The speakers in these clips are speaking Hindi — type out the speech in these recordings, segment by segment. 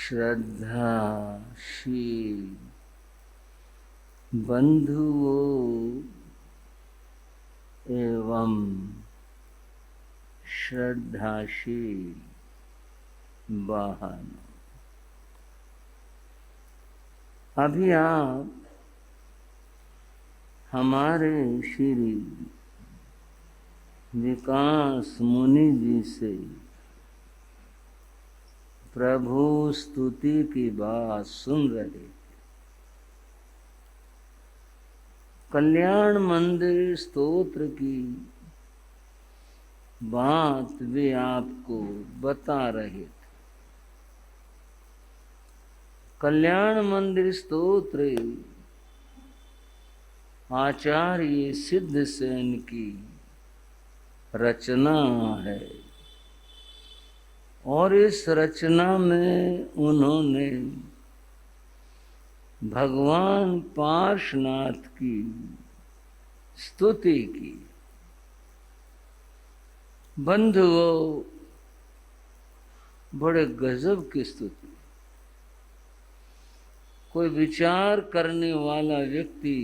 श्रद्धाशील बंधुओं एवं श्रद्धाशील बहनों, अभी आप हमारे श्री विकास मुनि जी से प्रभु स्तुति की बात सुन रहे थे। कल्याण मंदिर स्तोत्र की बात वे आपको बता रहे थे। कल्याण मंदिर स्तोत्र आचार्य सिद्धसेन की रचना है और इस रचना में उन्होंने भगवान पार्श्वनाथ की स्तुति की। बंधुओं, बड़े गजब की स्तुति। कोई विचार करने वाला व्यक्ति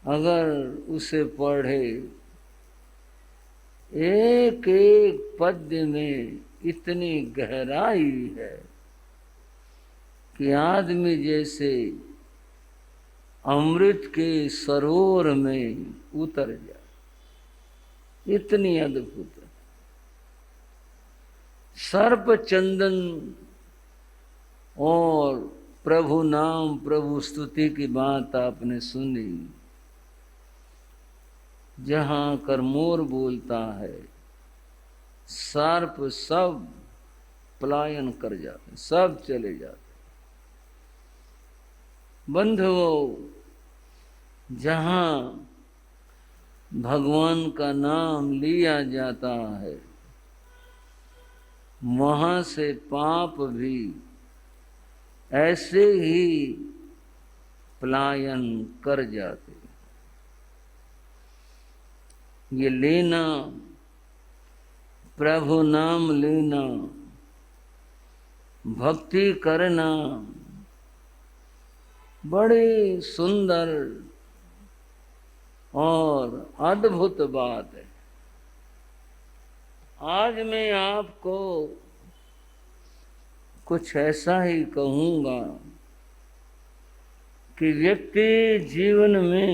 अगर उसे पढ़े, एक एक पद्य में इतनी गहराई है कि आदमी जैसे अमृत के सरोवर में उतर जाए, इतनी अद्भुत है। सर्प चंदन और प्रभु नाम प्रभु स्तुति की बात आपने सुनी। जहां कर मोर बोलता है, सर्प सब पलायन कर जाते, सब चले जाते। बंधुओं, जहां भगवान का नाम लिया जाता है, वहां से पाप भी ऐसे ही पलायन कर जाते। ये लेना, प्रभु नाम लेना, भक्ति करना बड़ी सुंदर और अद्भुत बात है। आज मैं आपको कुछ ऐसा ही कहूंगा कि व्यक्ति जीवन में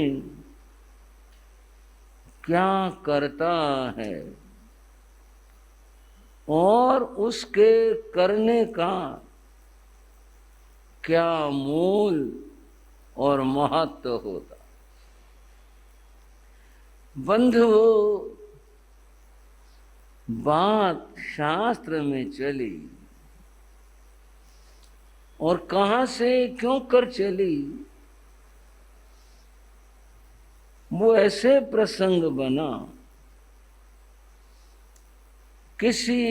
क्या करता है और उसके करने का क्या मूल और महत्व होता। बंधुओं, बात शास्त्र में चली और कहां से क्यों कर चली, वो ऐसे प्रसंग बना। किसी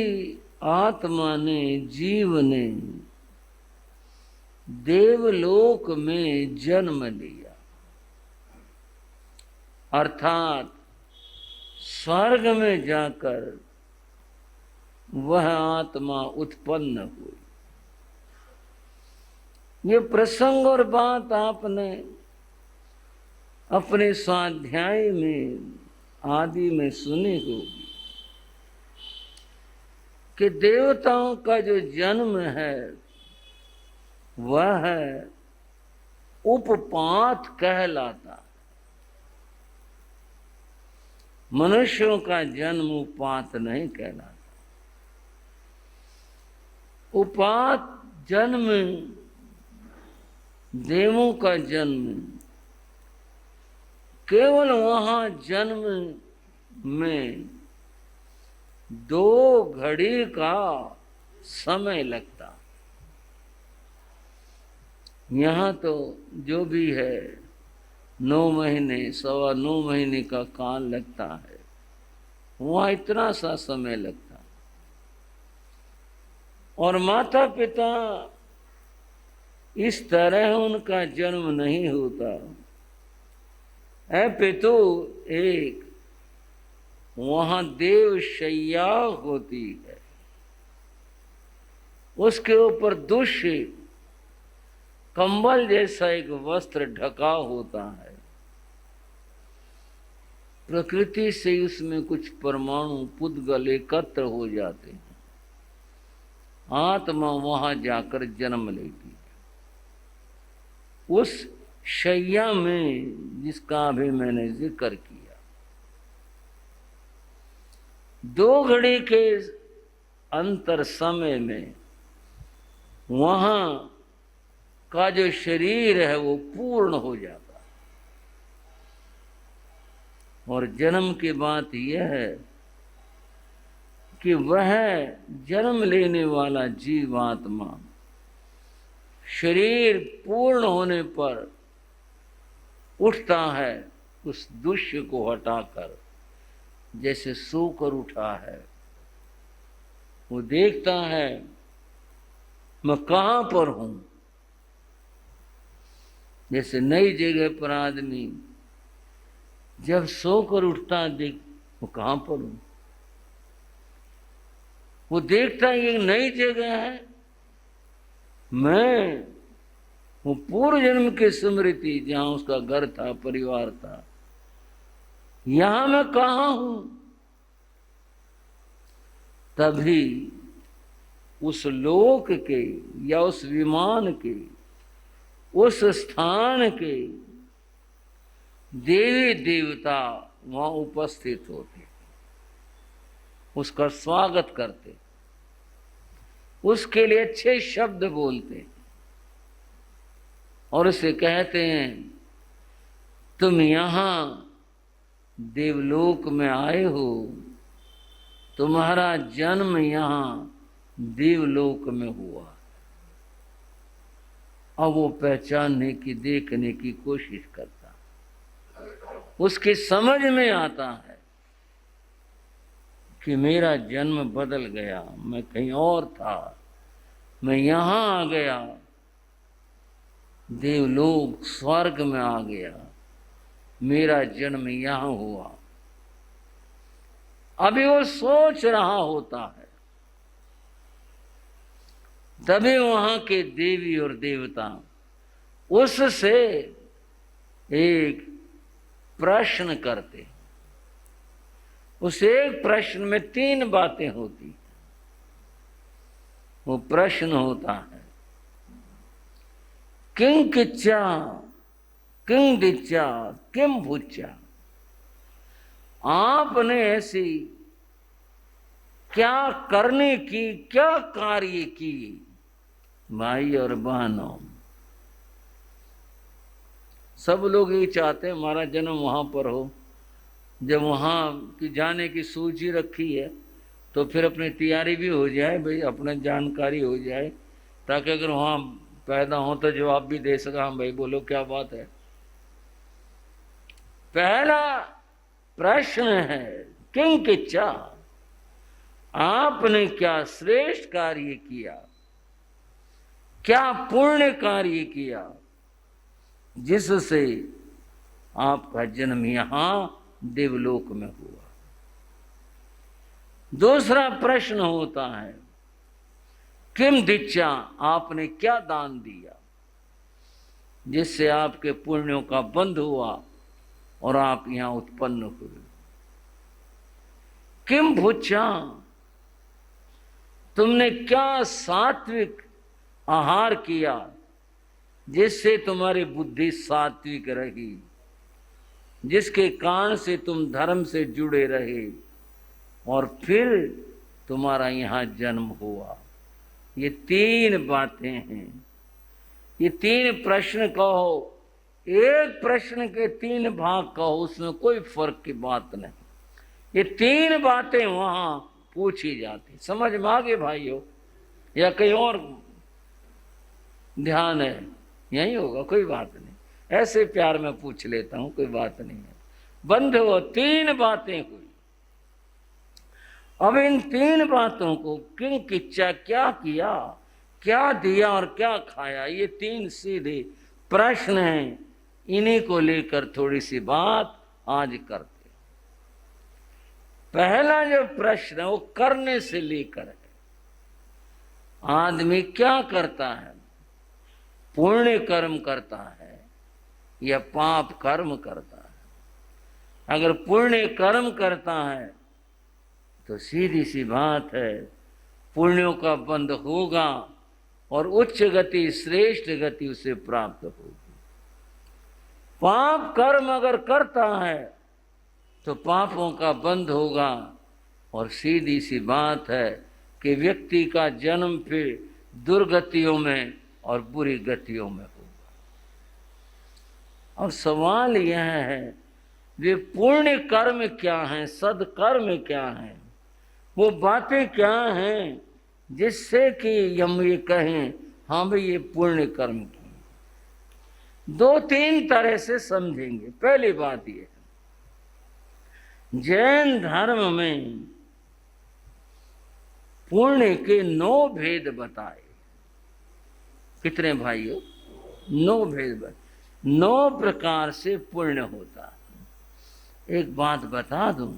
आत्मा ने, जीव ने देवलोक में जन्म लिया, अर्थात स्वर्ग में जाकर वह आत्मा उत्पन्न हुई। ये प्रसंग और बात आपने अपने स्वाध्याय में आदि में सुनी होगी कि देवताओं का जो जन्म है वह है उपपात कहलाता। मनुष्यों का जन्म उपात नहीं कहलाता। उपात जन्म, देवों का जन्म केवल वहां जन्म में 2 घड़ी का समय लगता। यहाँ तो जो भी है 9 महीने, 9.25 महीने का काल लगता है, वहाँ इतना सा समय लगता। और माता पिता इस तरह उनका जन्म नहीं होता। ऐ पितु, एक वहां देव शैया होती है उसके ऊपर दुष्य कंबल जैसा एक वस्त्र ढका होता है। प्रकृति से उसमें कुछ परमाणु पुद्गल एकत्र हो जाते हैं। आत्मा वहां जाकर जन्म लेती है उस शैया में जिसका अभी मैंने जिक्र किया। 2 घड़ी के अंतर समय में वहां का जो शरीर है वो पूर्ण हो जाता है। और जन्म की बात यह है कि वह जन्म लेने वाला जीवात्मा शरीर पूर्ण होने पर उठता है उस दुष्य को हटाकर, जैसे सोकर उठा है। वो देखता है मैं कहां पर हूं। जैसे नई जगह पर आदमी जब सोकर उठता देख वो कहां पर हूं, वो देखता है ये नई जगह है, मैं वो पूर्व जन्म की स्मृति जहां उसका घर था, परिवार था, यहां मैं कहां हूं। तभी उस लोक के या उस विमान के उस स्थान के देवी देवता वहां उपस्थित होते, उसका स्वागत करते, उसके लिए अच्छे शब्द बोलते और उसे कहते हैं तुम यहां देवलोक में आए हो, तुम्हारा जन्म यहां देवलोक में हुआ। अब वो पहचानने की, देखने की कोशिश करता, उसकी समझ में आता है कि मेरा जन्म बदल गया, मैं कहीं और था, मैं यहां आ गया, देवलोक स्वर्ग में आ गया, मेरा जन्म यहां हुआ। अभी वो सोच रहा होता है, तभी वहां के देवी और देवता उससे एक प्रश्न करते। उस एक प्रश्न में 3 बातें होती। वो प्रश्न होता है किं किच्चा किं दिच्चा किम भुच्चा। आपने ऐसी क्या करने की, क्या कार्य की। भाई और बहनों, सब लोग ये चाहते हैं हमारा जन्म वहां पर हो। जब वहां की जाने की सूची रखी है तो फिर अपनी तैयारी भी हो जाए, भाई अपने जानकारी हो जाए, ताकि अगर वहां पैदा हो तो जवाब भी दे सका, हम भाई बोलो क्या बात है। पहला प्रश्न है किं किच्चा, आपने क्या श्रेष्ठ कार्य किया, क्या पुण्य कार्य किया जिससे आपका जन्म यहां देवलोक में हुआ। दूसरा प्रश्न होता है किम दिच्चा, आपने क्या दान दिया जिससे आपके पुण्यों का बंध हुआ और आप यहां उत्पन्न हुए। किम भुच्चा, तुमने क्या सात्विक आहार किया जिससे तुम्हारी बुद्धि सात्विक रही, जिसके कारण से तुम धर्म से जुड़े रहे और फिर तुम्हारा यहां जन्म हुआ। ये 3 बातें हैं। ये 3 प्रश्न कहो, एक प्रश्न के 3 भाग कहो, उसमें कोई फर्क की बात नहीं। ये 3 बातें वहां पूछी जाती। समझ में आ गए भाइयों, या कहीं और ध्यान है? यही होगा, कोई बात नहीं, ऐसे प्यार में पूछ लेता हूं, कोई बात नहीं है। बंद हो, 3 बातें हुई। अब इन 3 बातों को किं किच्चा, क्या किया, क्या दिया और क्या खाया, ये 3 सीधे प्रश्न हैं। इन्हीं को लेकर थोड़ी सी बात आज करते। पहला जो प्रश्न है वो करने से लेकर है। आदमी क्या करता है, पुण्य कर्म करता है या पाप कर्म करता है। अगर पुण्य कर्म करता है तो सीधी सी बात है, पुण्यों का बंध होगा और उच्च गति, श्रेष्ठ गति उसे प्राप्त होगी। पाप कर्म अगर करता है तो पापों का बंध होगा और सीधी सी बात है कि व्यक्ति का जन्म फिर दुर्गतियों में और बुरी गतियों में होगा। और सवाल यह है, वे पुण्य कर्म क्या हैं, सदकर्म क्या हैं, वो बातें क्या हैं जिससे कि हम ये कहें हाँ भाई ये पुण्य कर्म की। दो तीन तरह से समझेंगे। पहली बात ये, जैन धर्म में पुण्य के 9 भेद बताए। कितने भाइयों? 9 भेद, 9 प्रकार से पुण्य होता है। एक बात बता दूं,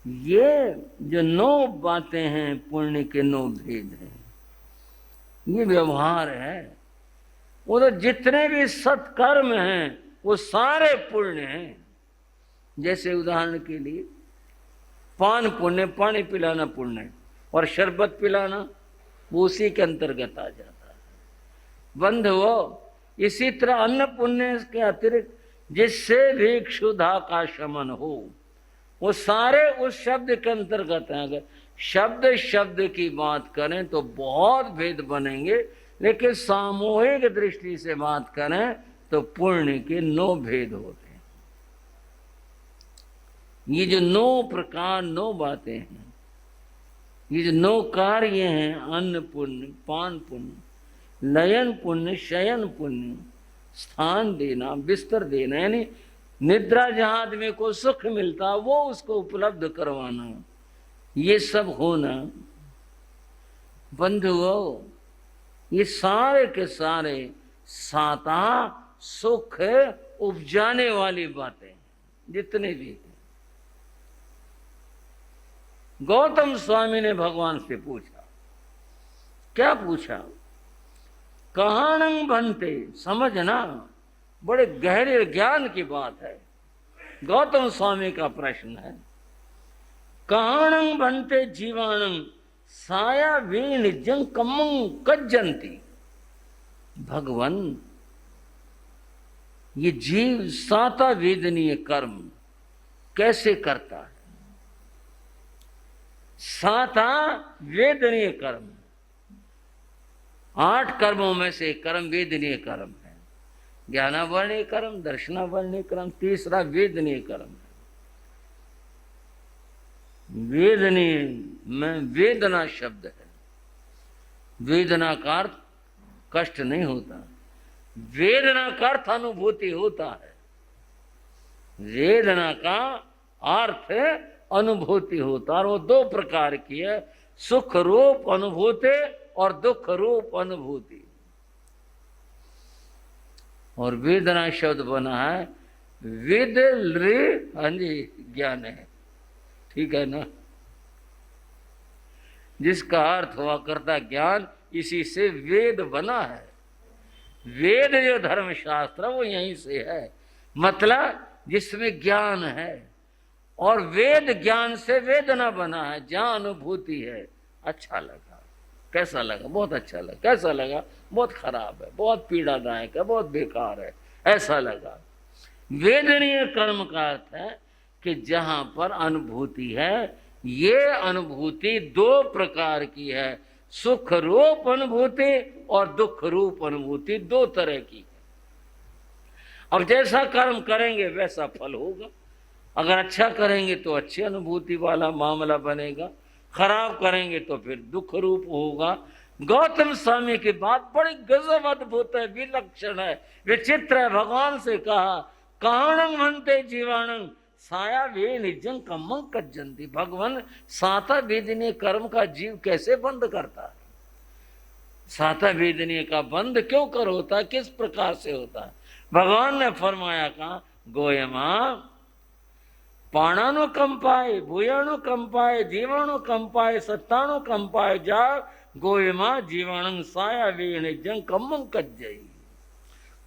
ये जो 9 बातें हैं, पुण्य के 9 भेद हैं, ये व्यवहार है। वो तो जितने भी सत्कर्म हैं वो सारे पुण्य हैं। जैसे उदाहरण के लिए पान पुण्य, पानी पिलाना पुण्य, और शरबत पिलाना वो उसी के अंतर्गत आ जाता है। बंधुओं, इसी तरह अन्न पुण्य के अतिरिक्त जिससे भी क्षुधा का शमन हो, वो सारे उस शब्द के अंतर्गत हैं। अगर शब्द शब्द की बात करें तो बहुत भेद बनेंगे, लेकिन सामूहिक दृष्टि से बात करें तो पुण्य के 9 भेद होते हैं। ये जो 9 प्रकार, 9 बातें हैं, ये जो 9 कार्य हैं, अन्न पुण्य, पान पुण्य, लयन पुण्य, शयन पुण्य, स्थान देना, बिस्तर देना, यानी निद्रा जहां आदमी को सुख मिलता वो उसको उपलब्ध करवाना, ये सब होना। बंधुओं, ये सारे के सारे साता सुख उपजाने वाली बातें जितने भी। गौतम स्वामी ने भगवान से पूछा, क्या पूछा? कहाणं भन्ते, समझना, बड़े गहरे ज्ञान की बात है। गौतम स्वामी का प्रश्न है, कहाणं भन्ते जीवाणं साया वीण जंकमं कज्जंती। भगवान, ये जीव साता वेदनीय कर्म कैसे करता है? साता वेदनीय कर्म, 8 कर्मों में से कर्म वेदनीय कर्म है। ज्ञानावर्णीय कर्म, दर्शनावर्णीय कर्म, तीसरा वेदनीय कर्म है। वेदनीय में वेदना शब्द है। वेदना का अर्थ कष्ट नहीं होता, वेदना का अर्थ अनुभूति होता है। वेदना का अर्थ अनुभूति होता है, और वो 2 प्रकार की है, सुख रूप अनुभूति और दुख रूप अनुभूति। और वेदना शब्द बना है विद रे, हाँ जी, ज्ञान है, ठीक है ना, जिसका अर्थ हुआ करता ज्ञान, इसी से वेद बना है। वेद जो धर्मशास्त्र वो यहीं से है, मतलब जिसमें ज्ञान है। और वेद ज्ञान से वेदना बना है, जहां अनुभूति है। अच्छा लगा, कैसा लगा? बहुत अच्छा लगा। कैसा लगा? बहुत खराब है, बहुत पीड़ादायक है, बहुत बेकार है, ऐसा लगा। वेदनीय कर्म का अर्थ है कि जहां पर अनुभूति है, ये अनुभूति 2 प्रकार की है, सुख रूप अनुभूति और दुख रूप अनुभूति, 2 तरह की है। अब जैसा कर्म करेंगे वैसा फल होगा। अगर अच्छा करेंगे तो अच्छी अनुभूति वाला मामला बनेगा, खराब करेंगे तो फिर दुख रूप होगा। गौतम स्वामी की बात बड़ी गजब अद्भुत है, विलक्षण है, विचित्र है। भगवान से कहा, कहाणं भन्ते जीवाणं साया वे निजं कम्मं कज्जन्ति। भगवान, साता वेदनीय कर्म का जीव कैसे बंद करता है? साता वेदनीय का बंद क्यों कर होता है, किस प्रकार से होता है? भगवान ने फरमाया, कहा गोयमा पाणाणु कंपाए, भूयाणु कंपाए, जीवाणु कंपाए, सत्ताणु कंपाए, जा गोयमा जीवाणु साया वीण जंग कम्मं कज्जई।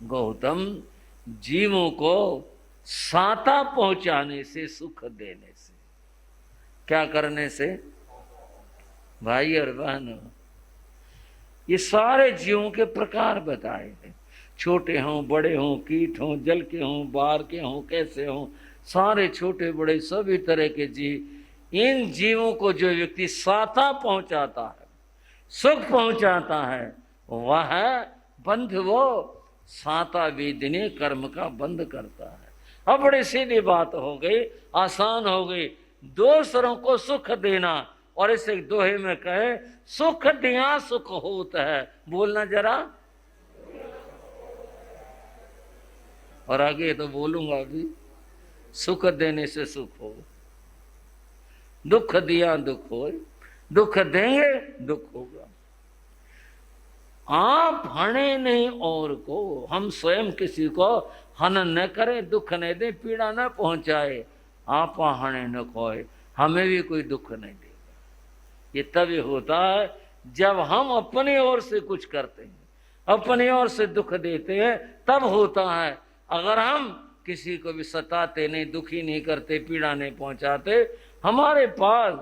गौतम, जीवों को साता पहुंचाने से, सुख देने से, क्या करने से? भाई और बहनों, ये सारे जीवों के प्रकार बताए हैं, छोटे हों, बड़े हों, कीट हों, जल के हों, बाहर के हों, कैसे हों, सारे छोटे बड़े सभी तरह के जीव। इन जीवों को जो व्यक्ति साता पहुंचाता है, सुख पहुंचाता है, वह बंध वो साता वेदने कर्म का बंद करता है। अब बड़ी सीधी बात हो गई, आसान हो गई। दूसरों को सुख देना, और इसे दोहे में कहे, सुख दिया सुख होता है। बोलना जरा, और आगे तो बोलूंगा अभी। सुख देने से सुख हो, दुख दिया दुख हो, दुख देंगे दुख होगा। आप हने नहीं और को, हम स्वयं किसी को हनन न करें, दुख न दे, पीड़ा न पहुंचाए। आप हने न खोए, हमें भी कोई दुख नहीं देगा। ये तभी होता है जब हम अपनी ओर से कुछ करते हैं, अपनी ओर से दुख देते हैं, तब होता है। अगर हम किसी को भी सताते नहीं, दुखी नहीं करते, पीड़ा नहीं पहुंचाते, हमारे पास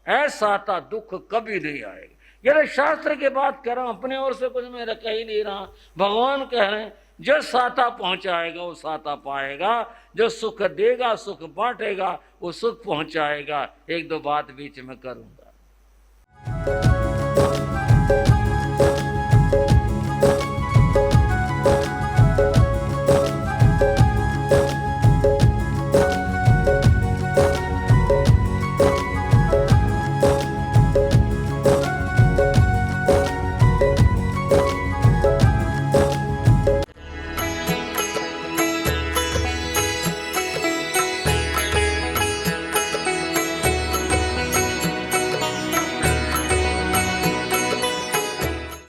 ऐसा आता दुख कभी नहीं आएगा। यदि शास्त्र की बात कर रहा हूं, अपने ओर से कुछ मेरा कह ही नहीं रहा। भगवान कह रहे हैं, जो साता पहुंचाएगा वो साता पाएगा, जो सुख देगा, सुख बांटेगा, वो सुख पहुंचाएगा। एक दो बात बीच में करूंगा।